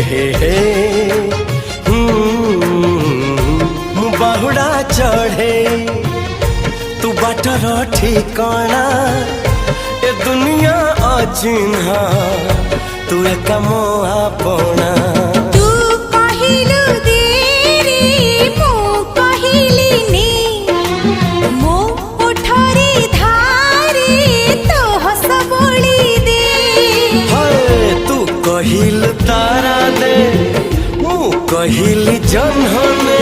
हे मु बाहुड़ा चढ़े तू बाटर ठिकाना ए दुनिया अचिन्हा तू एक मो आपना कहिल तारा दे मु कहिल जन्हने